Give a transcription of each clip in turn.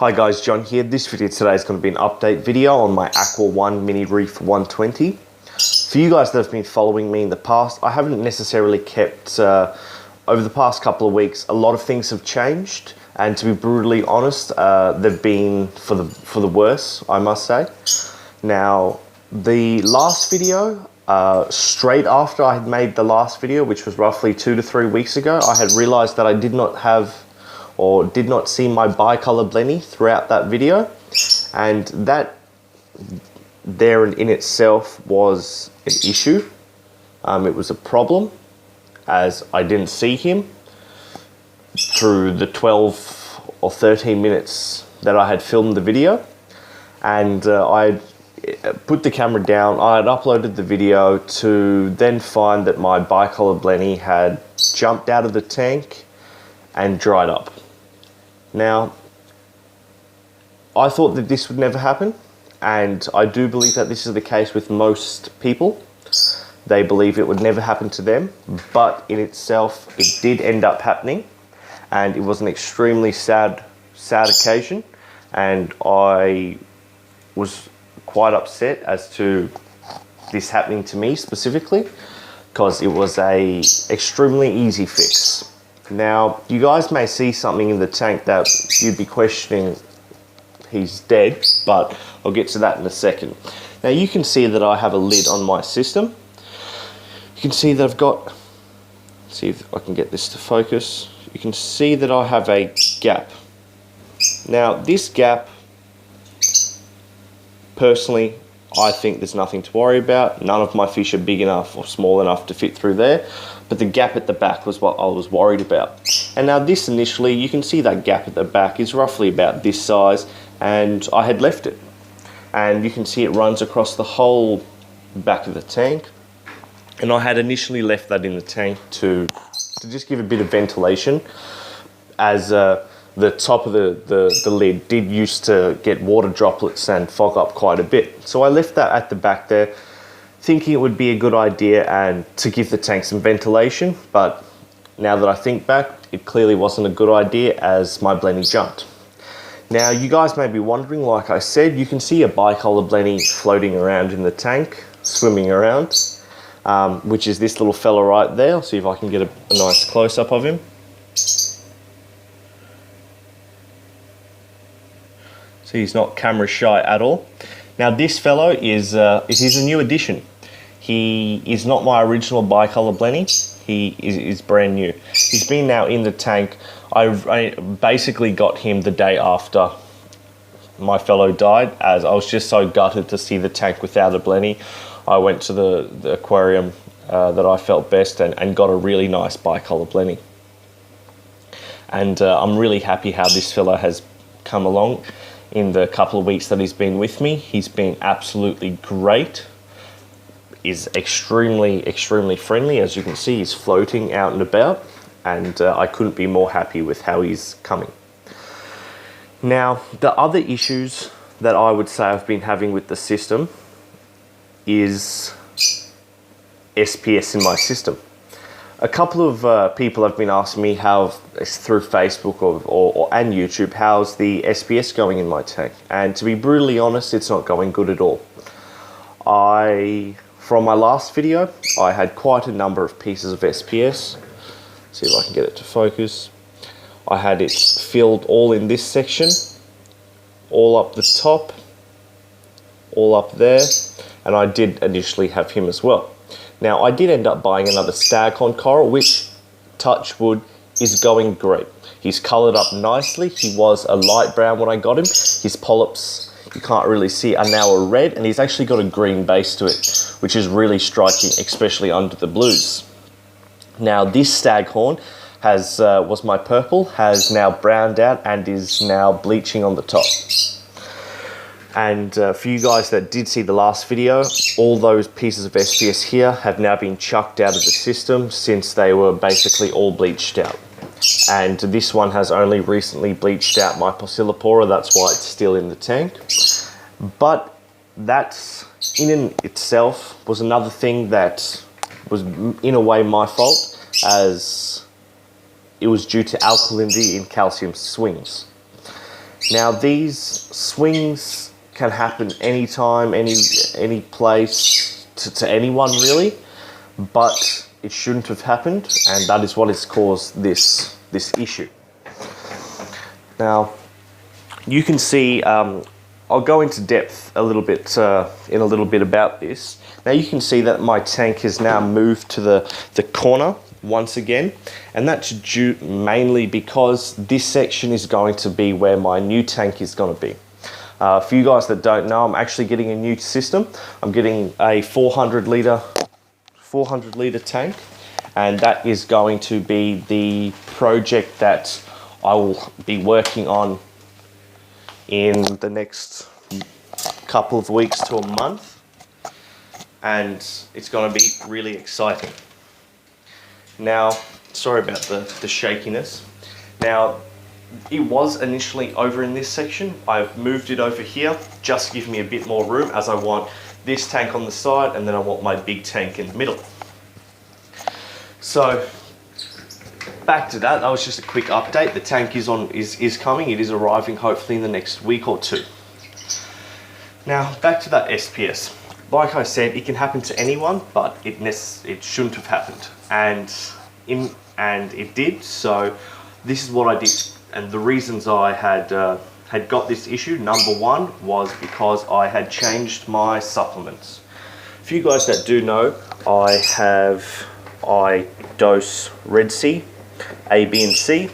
Hi guys, John here. This video today is going to be an update video on my Aqua 1 Mini Reef 120. For you guys that have been following me in the past, I haven't necessarily kept, over the past couple of weeks, a lot of things have changed. And to be brutally honest, they've been for the worse, I must say. Now, the last video, straight after I had made the last video, which was roughly 2 to 3 weeks ago, I had realized that I did not have or did not see my bicolor blenny throughout that video, and that there in itself was an issue. It was a problem as I didn't see him through the 12 or 13 minutes that I had filmed the video, and I put the camera down. I had uploaded the video to then find that my bicolor blenny had jumped out of the tank and dried up. Now, I thought that this would never happen, and I do believe that this is the case with most people. They believe it would never happen to them, but in itself, it did end up happening, and it was an extremely sad occasion, and I was quite upset as to this happening to me specifically, because it was a extremely easy fix. Now, you guys may see something in the tank that you'd be questioning he's dead, but I'll get to that in a second. Now, you can see that I have a lid on my system. You can see that I've got, see if I can get this to focus. You can see that I have a gap. Now, this gap, personally, I think there's nothing to worry about. None of my fish are big enough or small enough to fit through there, but the gap at the back was what I was worried about. And now this initially, you can see that gap at the back is roughly about this size, and I had left it. And you can see it runs across the whole back of the tank. And I had initially left that in the tank to just give a bit of ventilation, as the top of the lid did used to get water droplets and fog up quite a bit. So I left that at the back there, thinking it would be a good idea and to give the tank some ventilation. But now that I think back, it clearly wasn't a good idea as my blenny jumped. Now, you guys may be wondering, like I said, you can see a bicolor blenny floating around in the tank, swimming around, which is this little fella right there. I'll see if I can get a nice close-up of him. So he's not camera shy at all. Now, this fellow is a new addition. He is not my original bicolor blenny. He is brand new. He's been now in the tank. I basically got him the day after my fellow died, as I was just so gutted to see the tank without a blenny. I went to the aquarium that I felt best and got a really nice bicolor blenny. And I'm really happy how this fellow has come along in the couple of weeks that he's been with me. He's been absolutely great. Is extremely friendly. As you can see, he's floating out and about, and I couldn't be more happy with how he's coming. Now, the other issues that I would say I've been having with the system is SPS in my system. A couple of people have been asking me how, through Facebook and YouTube, how's the SPS going in my tank? And to be brutally honest, it's not going good at all. From my last video, I had quite a number of pieces of SPS. See if I can get it to focus. I had it filled all in this section, all up the top, all up there, and I did initially have him as well. Now, I did end up buying another staghorn coral, which, touch wood, is going great. He's coloured up nicely. He was a light brown when I got him. His polyps, you can't really see, are now a red, and he's actually got a green base to it, which is really striking, especially under the blues. Now, this staghorn was my purple, has now browned out and is now bleaching on the top. And for you guys that did see the last video, all those pieces of SPS here have now been chucked out of the system since they were basically all bleached out. And this one has only recently bleached out my Pocillopora, that's why it's still in the tank. But that's in itself was another thing that was in a way my fault, as it was due to alkalinity in calcium swings. Now these swings can happen anytime, any place, to anyone really, but it shouldn't have happened, and that is what has caused this issue. Now you can see, I'll go into depth a little bit in a little bit about this. Now you can see that my tank has now moved to the corner once again, and that's due mainly because this section is going to be where my new tank is going to be. For you guys that don't know, I'm actually getting a new system. I'm getting a 400 litre tank, and that is going to be the project that I will be working on in the next couple of weeks to a month, and it's going to be really exciting. Now, sorry about the shakiness. Now, it was initially over in this section. I've moved it over here just to give me a bit more room, as I want this tank on the side and then I want my big tank in the middle. So back to that was just a quick update. The tank is coming. It is arriving hopefully in the next week or two. Now back to that SPS. Like I said, it can happen to anyone, but it shouldn't have happened, and it did. So this is what I did, and the reasons I had got this issue. Number one was because I had changed my supplements. For you guys that do know, I dose Red Sea, A, B, and C.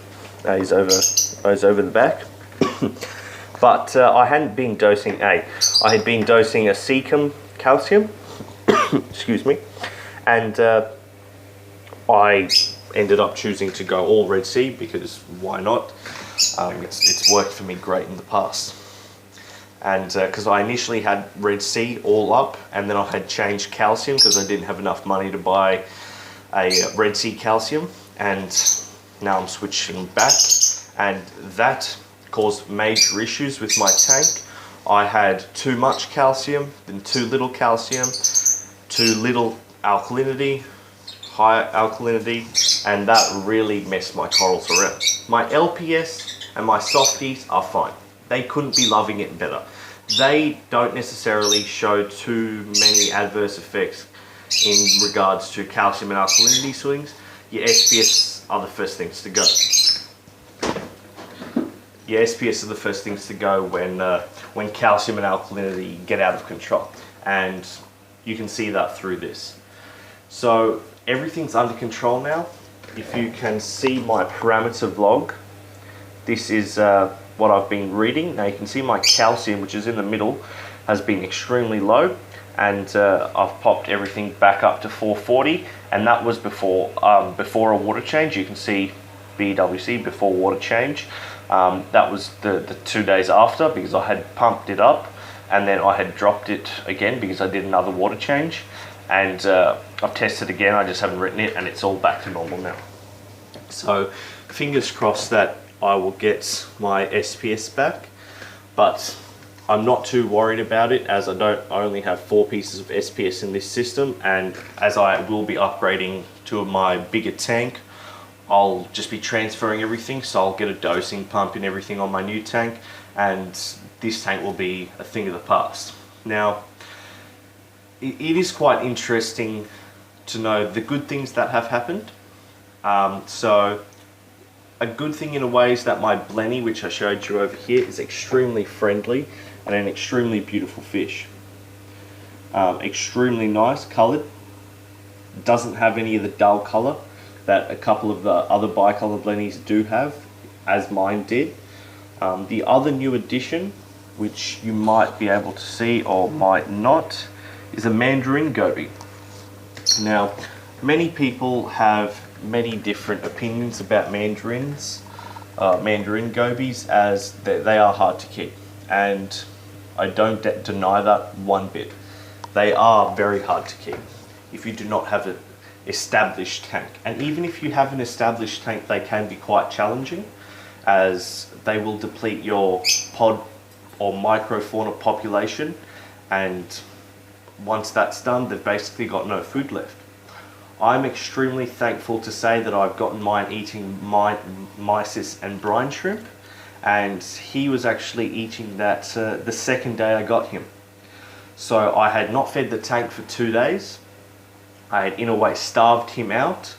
Is over the back. But I hadn't been dosing A. I had been dosing a Secum calcium, excuse me, and I ended up choosing to go all Red Sea because why not? It's worked for me great in the past. And because I initially had Red Sea all up, and then I had changed calcium because I didn't have enough money to buy a Red Sea calcium, and now I'm switching back, and that caused major issues with my tank. I had too much calcium, then too little calcium, too little alkalinity, high alkalinity, and that really messed my corals around. My LPS and my softies are fine. They couldn't be loving it better. They don't necessarily show too many adverse effects in regards to calcium and alkalinity swings. Your SPS are the first things to go. Your SPS are the first things to go when calcium and alkalinity get out of control, and you can see that through this. So everything's under control now. If you can see my parameter log, this is what I've been reading. Now you can see my calcium, which is in the middle, has been extremely low, and I've popped everything back up to 440, and that was before a water change. You can see BWC before water change. That was the 2 days after, because I had pumped it up and then I had dropped it again because I did another water change, and I've tested again. I just haven't written it, and it's all back to normal now. So fingers crossed that I will get my SPS back, but I'm not too worried about it, as I only have 4 pieces of SPS in this system, and as I will be upgrading to my bigger tank, I'll just be transferring everything, so I'll get a dosing pump and everything on my new tank, and this tank will be a thing of the past. Now, it is quite interesting to know the good things that have happened. So a good thing in a way is that my blenny, which I showed you over here, is extremely friendly and an extremely beautiful fish. Extremely nice coloured, doesn't have any of the dull colour that a couple of the other bicolour blennies do have, as mine did. The other new addition, which you might be able to see or might not, is a Mandarin goby. Now, many people have many different opinions about Mandarin gobies, as they are hard to keep, and I don't deny that one bit. They are very hard to keep if you do not have an established tank, and even if you have an established tank, they can be quite challenging, as they will deplete your pod or microfauna population, and once that's done, they've basically got no food left. I'm extremely thankful to say that I've gotten mine eating mysis and brine shrimp, and he was actually eating that the second day I got him. So I had not fed the tank for 2 days. I had in a way starved him out,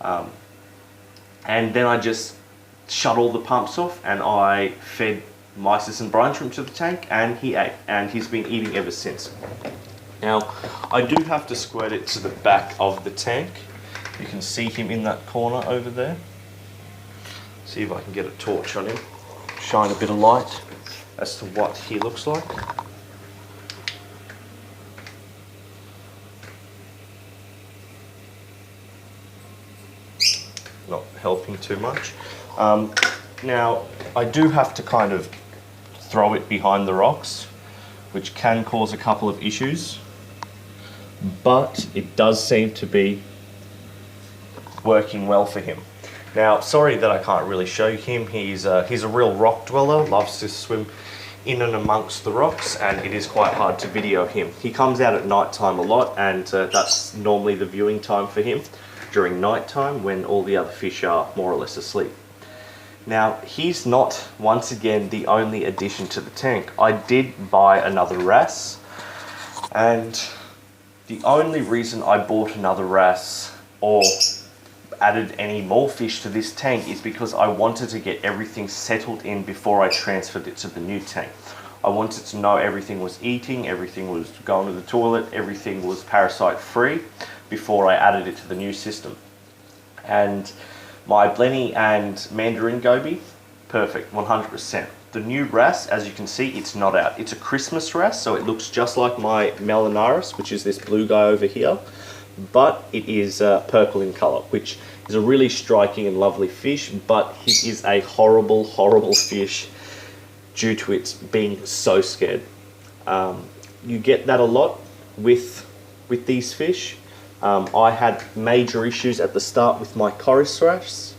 and then I just shut all the pumps off and I fed mysis and brine shrimp to the tank, and he ate, and he's been eating ever since. Now, I do have to squirt it to the back of the tank. You can see him in that corner over there. See if I can get a torch on him, shine a bit of light as to what he looks like. Not helping too much. Now, I do have to kind of throw it behind the rocks, which can cause a couple of issues, but it does seem to be working well for him. Now, sorry that I can't really show you him. He's a real rock dweller, loves to swim in and amongst the rocks, and it is quite hard to video him. He comes out at night time a lot, and that's normally the viewing time for him, during night time when all the other fish are more or less asleep. Now, he's not, once again, the only addition to the tank. I did buy another wrasse, and the only reason I bought another wrasse or added any more fish to this tank is because I wanted to get everything settled in before I transferred it to the new tank. I wanted to know everything was eating, everything was going to the toilet, everything was parasite free before I added it to the new system. And my blenny and Mandarin goby, perfect, 100%. The new wrasse, as you can see, it's not out. It's a Christmas wrasse, so it looks just like my Mandarin, which is this blue guy over here, but it is purple in color, which is a really striking and lovely fish, but he is a horrible, horrible fish due to its being so scared. You get that a lot with these fish. I had major issues at the start with my chorus wrasse,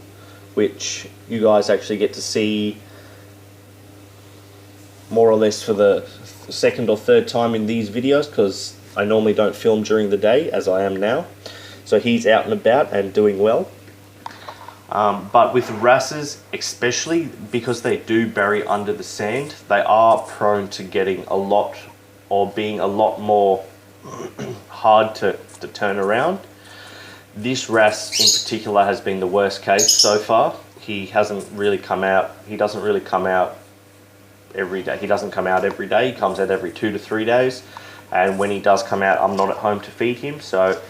which you guys actually get to see more or less for the second or third time in these videos, because I normally don't film during the day as I am now. So he's out and about and doing well. But with wrasses, especially because they do bury under the sand, they are prone to getting a lot, or being a lot more hard to turn around. This wrasse in particular has been the worst case so far. He hasn't really come out, he doesn't really come out every day. He doesn't come out every day, he comes out every 2 to 3 days. And when he does come out, I'm not at home to feed him. So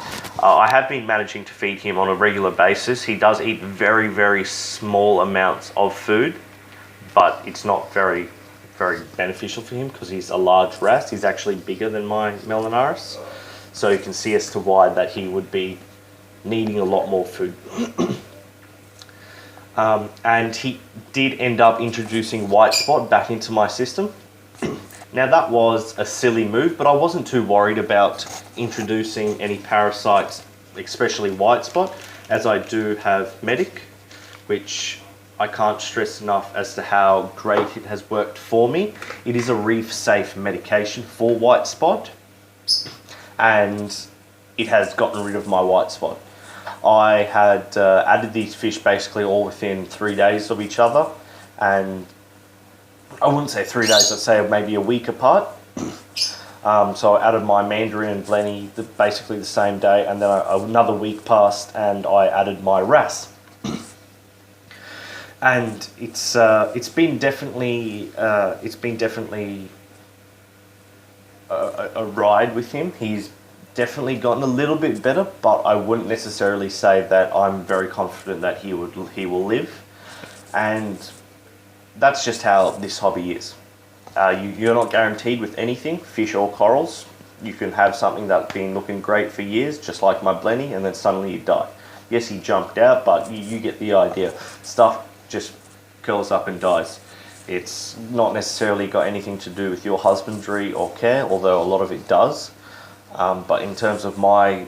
I have been managing to feed him on a regular basis. He does eat very, very small amounts of food, but it's not very, very beneficial for him because he's a large wrasse. He's actually bigger than my Mandarin. So you can see as to why that he would be needing a lot more food. And he did end up introducing white spot back into my system. Now that was a silly move, but I wasn't too worried about introducing any parasites, especially white spot, as I do have Medic, which I can't stress enough as to how great it has worked for me. It is a reef safe medication for white spot, and it has gotten rid of my white spot. I had added these fish basically all within 3 days of each other, and I wouldn't say 3 days, I'd say maybe a week apart. So I added my Mandarin and blenny basically the same day, and then another week passed and I added my wrasse. And it's been definitely a ride with him. He's definitely gotten a little bit better, but I wouldn't necessarily say that I'm very confident that he will live. And that's just how this hobby is. You're not guaranteed with anything, fish or corals. You can have something that's been looking great for years, just like my blenny, and then suddenly you die. Yes, he jumped out, but you get the idea. Stuff just curls up and dies. It's not necessarily got anything to do with your husbandry or care, although a lot of it does. But in terms of my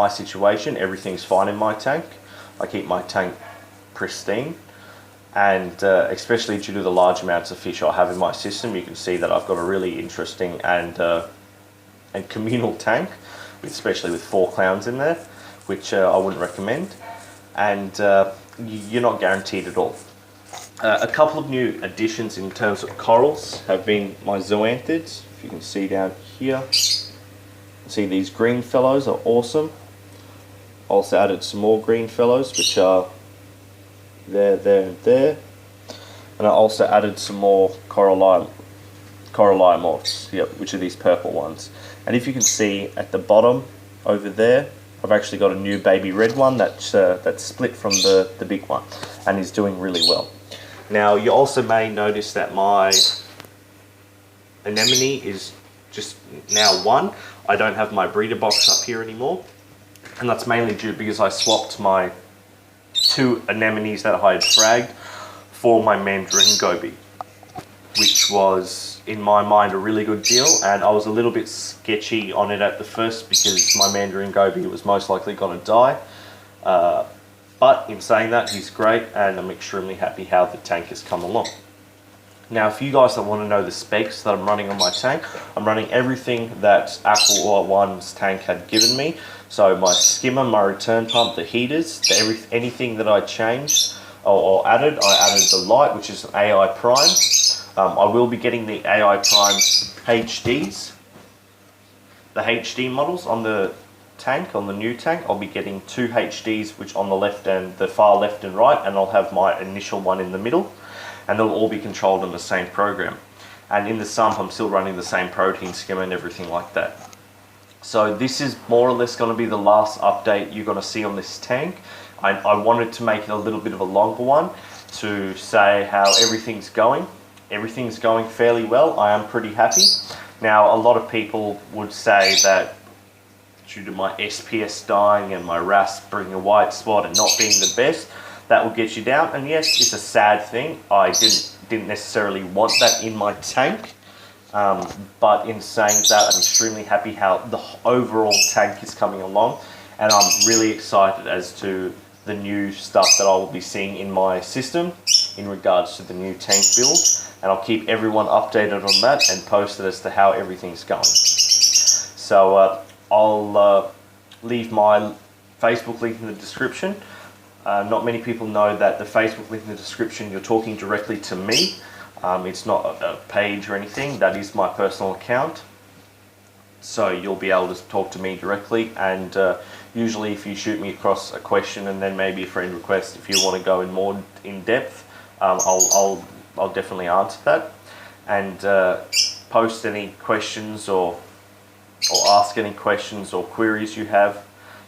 situation, everything's fine in my tank. I keep my tank pristine. And especially due to the large amounts of fish I have in my system, you can see that I've got a really interesting and communal tank, especially with 4 clowns in there, which I wouldn't recommend. And you're not guaranteed at all. A couple of new additions in terms of corals have been my zoanthids. If you can see down here, see these green fellows are awesome. Also added some more green fellows, which are there, and there. And I also added some more corallimorphs, yep, which are these purple ones. And if you can see at the bottom over there, I've actually got a new baby red one that's split from the big one and is doing really well. Now you also may notice that my anemone is just now one. I don't have my breeder box up here anymore, and that's mainly due because I swapped my 2 anemones that I had fragged for my Mandarin goby, which was in my mind a really good deal, and I was a little bit sketchy on it at the first because my Mandarin goby was most likely going to die. But in saying that, he's great, and I'm extremely happy how the tank has come along. Now, for you guys that want to know the specs that I'm running on my tank, I'm running everything that Aqua One's tank had given me. So my skimmer, my return pump, the heaters, anything that I changed or added, I added the light, which is an AI Prime. I will be getting the AI Prime HDs, the HD models on the tank, on the new tank. I'll be getting 2 HDs, which on the left and the far left and right, and I'll have my initial one in the middle, and they'll all be controlled on the same program. And in the sump, I'm still running the same protein skimmer and everything like that. So this is more or less going to be the last update you're going to see on this tank. I wanted to make it a little bit of a longer one to say how everything's going. Everything's going fairly well. I am pretty happy. Now, a lot of people would say that due to my SPS dying and my wrasse bringing a white spot and not being the best, that will get you down. And yes, it's a sad thing. I didn't necessarily want that in my tank. But in saying that, I'm extremely happy how the overall tank is coming along. And I'm really excited as to the new stuff that I will be seeing in my system in regards to the new tank build. And I'll keep everyone updated on that and posted as to how everything's going. So I'll leave my Facebook link in the description. Not many people know that the Facebook link in the description, you're talking directly to me. It's not a page or anything. That is my personal account. So you'll be able to talk to me directly, and usually if you shoot me across a question and then maybe a friend request, if you want to go in more in depth, I'll definitely answer that, and post any questions or ask any questions or queries you have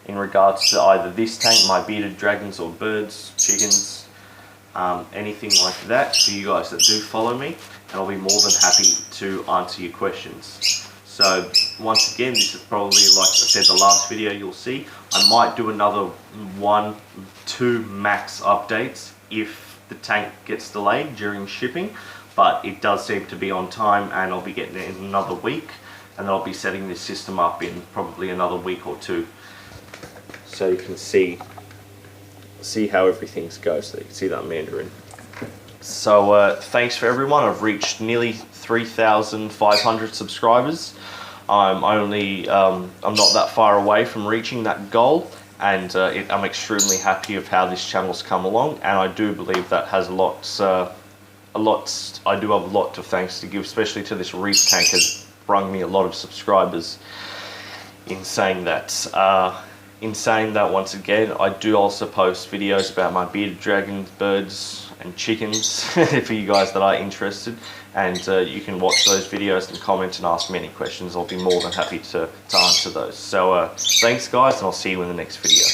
in regards to either this tank, my bearded dragons or birds, chickens, anything like that for you guys that do follow me, and I'll be more than happy to answer your questions. So once again, this is probably, like I said, the last video you'll see. I might do another 1-2 max updates if the tank gets delayed during shipping, but it does seem to be on time, and I'll be getting it in another week, and then I'll be setting this system up in probably another week or 2, so you can see how everything goes. So you can see that Mandarin. So thanks for everyone. I've reached nearly 3,500 subscribers. I'm not that far away from reaching that goal, and I'm extremely happy of how this channel's come along, and I do believe that has I do have a lot of thanks to give, especially to this Reef tank, has brung me a lot of subscribers. In saying that, once again, I do also post videos about my bearded dragons, birds and chickens for you guys that are interested, and you can watch those videos and comment and ask me any questions. I'll be more than happy to answer those. So thanks guys, and I'll see you in the next video.